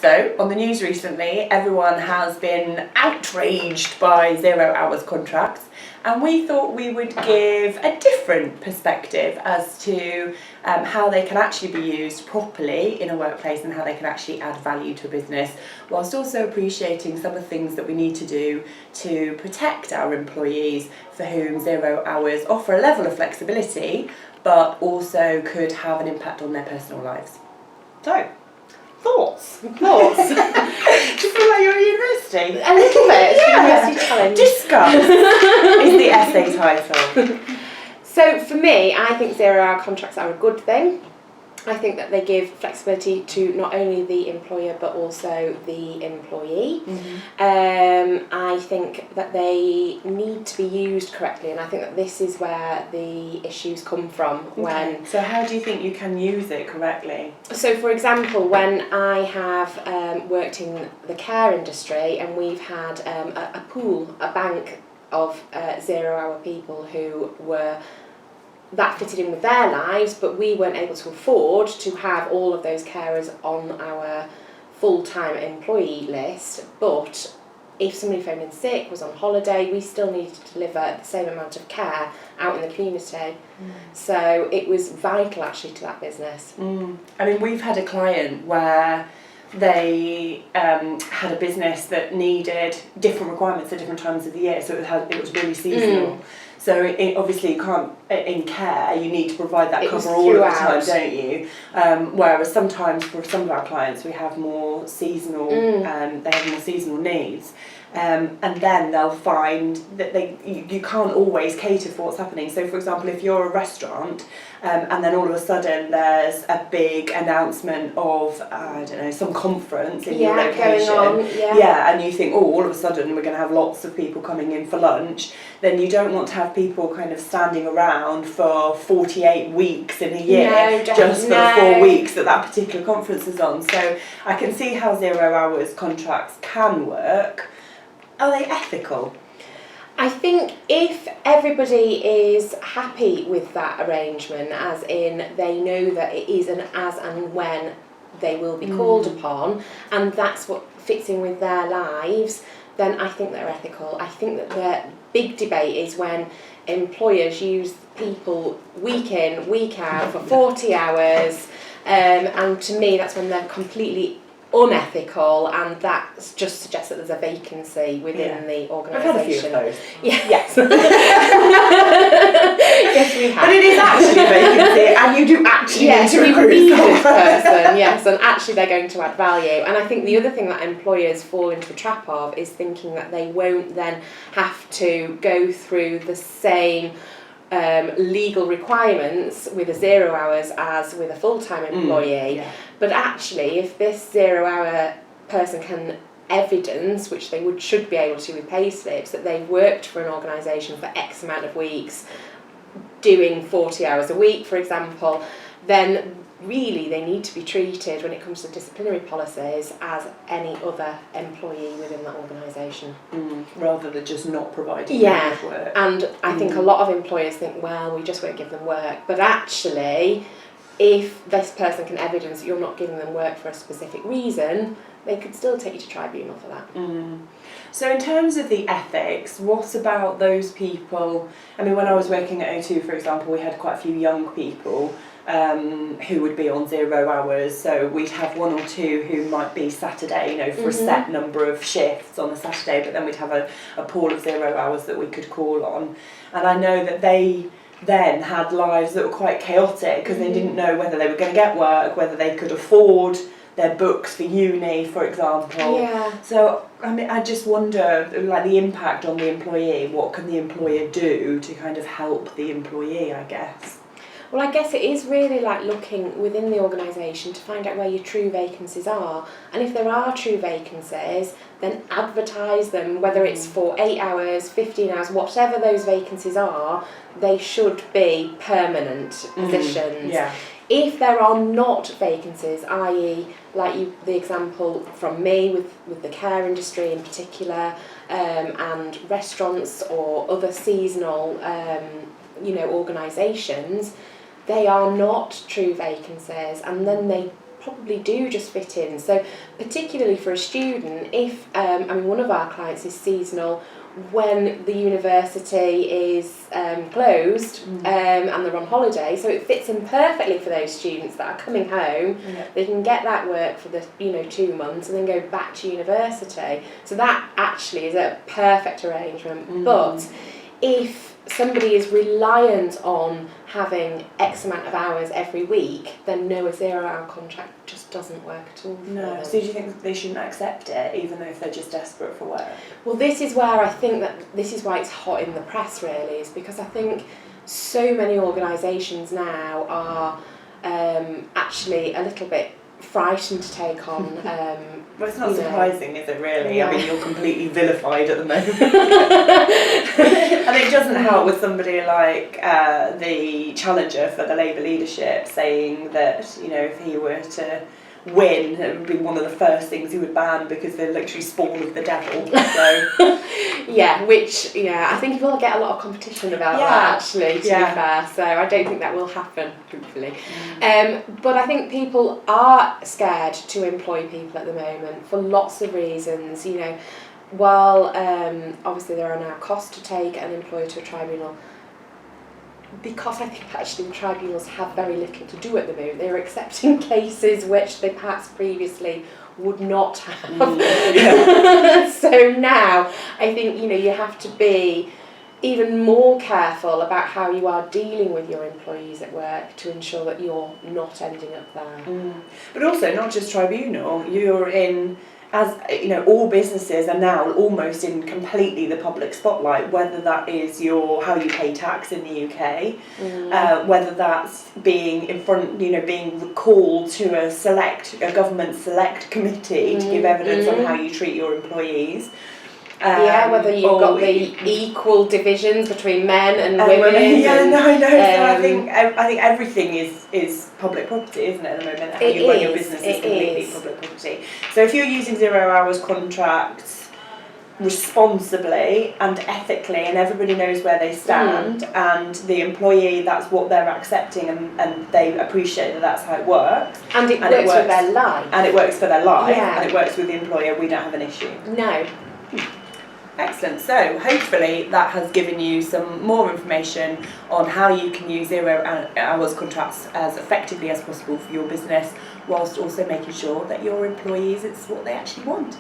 So, on the news recently, everyone has been outraged by 0 hours contracts, and we thought we would give a different perspective as to how they can actually be used properly in a workplace and how they can actually add value to a business, whilst also appreciating some of the things that we need to do to protect our employees, for whom 0 hours offer a level of flexibility but also could have an impact on their personal lives. So, thoughts? Just feel like you're at university. A little bit. University challenge. Discuss is the essay title. So for me, I think 0 hour contracts are a good thing. I think that they give flexibility to not only the employer but also the employee. I think that they need to be used correctly, and I think that this is where the issues come from. When So how do you think you can use it correctly? So for example, when I have worked in the care industry, and we've had a pool, a bank of 0 hour people who were that fitted in with their lives, but we weren't able to afford to have all of those carers on our full-time employee list. But if somebody phoned in sick, was on holiday, we still needed to deliver the same amount of care out in the community. So it was vital actually to that business. I mean, we've had a client where they had a business that needed different requirements at different times of the year, so it was really seasonal. So obviously you can't, in care, you need to provide that cover all of the time, don't you? Whereas sometimes for some of our clients we have more seasonal, they have more seasonal needs. And then they'll find that you can't always cater for what's happening. So for example, if you're a restaurant and then all of a sudden there's a big announcement of, I don't know, some conference in your location, going on, and you think, oh, all of a sudden we're going to have lots of people coming in for lunch, then you don't want to have people kind of standing around for 48 weeks in a year just for the 4 weeks that particular conference is on. So I can see how 0 hours contracts can work. Are they ethical? I think if everybody is happy with that arrangement, as in they know that it is an as and when they will be called upon, and that's what fits in with their lives, then I think they're ethical. I think that the big debate is when employers use people week in, week out for 40 hours, and to me that's when they're completely unethical, and that just suggests that there's a vacancy within the organisation. I've had a few of those. Yes. Yes, we have. But it is actually a vacancy, and you do actually need to recruit this person. Yes, and actually they're going to add value. And I think the other thing that employers fall into the trap of is thinking that they won't then have to go through the same legal requirements with a 0 hours as with a full-time employee. But actually, if this 0 hour person can evidence, which they should be able to with pay slips, that they've worked for an organisation for X amount of weeks, doing 40 hours a week, for example, then really they need to be treated, when it comes to disciplinary policies, as any other employee within that organisation. Rather than just not providing them with work. And I think a lot of employers think, well, we just won't give them work. But actually, if this person can evidence that you're not giving them work for a specific reason, they could still take you to tribunal for that. So in terms of the ethics, what about those people? I mean, when I was working at O2, for example, we had quite a few young people who would be on 0 hours. So we'd have one or two who might be Saturday, for a set number of shifts on a Saturday, but then we'd have a pool of 0 hours that we could call on. And I know that they then had lives that were quite chaotic because they didn't know whether they were going to get work, whether they could afford their books for uni, for example. So I mean, I just wonder, like, the impact on the employee. What can the employer do to kind of help the employee, I guess? Well, I guess it is really like looking within the organisation to find out where your true vacancies are. And if there are true vacancies, then advertise them, whether it's for 8 hours, 15 hours, whatever those vacancies are, they should be permanent positions. If there are not vacancies, i.e. like the example from me with the care industry in particular, and restaurants or other seasonal organisations, they are not true vacancies, and then they probably do just fit in. So particularly for a student, if one of our clients is seasonal, when the university is closed and they're on holiday, so it fits in perfectly for those students that are coming home. They can get that work for the 2 months and then go back to university. So that actually is a perfect arrangement. But if somebody is reliant on having X amount of hours every week, then no, a 0-hour contract just doesn't work at all for them. So do you think they shouldn't accept it, even though if they're just desperate for work? Well, this is where I think that this is why it's hot in the press, really, is because I think so many organisations now are actually a little bit frightened to take on. Well, it's not surprising, is it really? Yeah. I mean, you're completely vilified at the moment. And it doesn't help with somebody like the challenger for the Labour leadership saying that, if he were to win, it would be one of the first things he would ban because they're literally spawn of the devil. So I think we'll get a lot of competition about that, actually, to be fair, so I don't think that will happen, hopefully. But I think people are scared to employ people at the moment for lots of reasons. While obviously there are now costs to take an employer to a tribunal, because I think actually the tribunals have very little to do at the moment. They're accepting cases which they perhaps previously would not have. So now I think you have to be even more careful about how you are dealing with your employees at work to ensure that you're not ending up there. But also not just tribunal, you're in, as all businesses are now almost in completely the public spotlight, whether that is how you pay tax in the UK, whether that's being in front, being called to a government select committee to give evidence on how you treat your employees. Whether you've got the equal divisions between men and women. So I think everything is public property, isn't it, at the moment? How you run your business is completely public property. So if you're using 0 hours contracts responsibly and ethically, and everybody knows where they stand, and the employee, that's what they're accepting, and they appreciate that that's how it works. And it works for their life. And it works for their life, and it works with the employer, we don't have an issue. No. Excellent. So hopefully that has given you some more information on how you can use 0 hours contracts as effectively as possible for your business, whilst also making sure that your employees, it's what they actually want.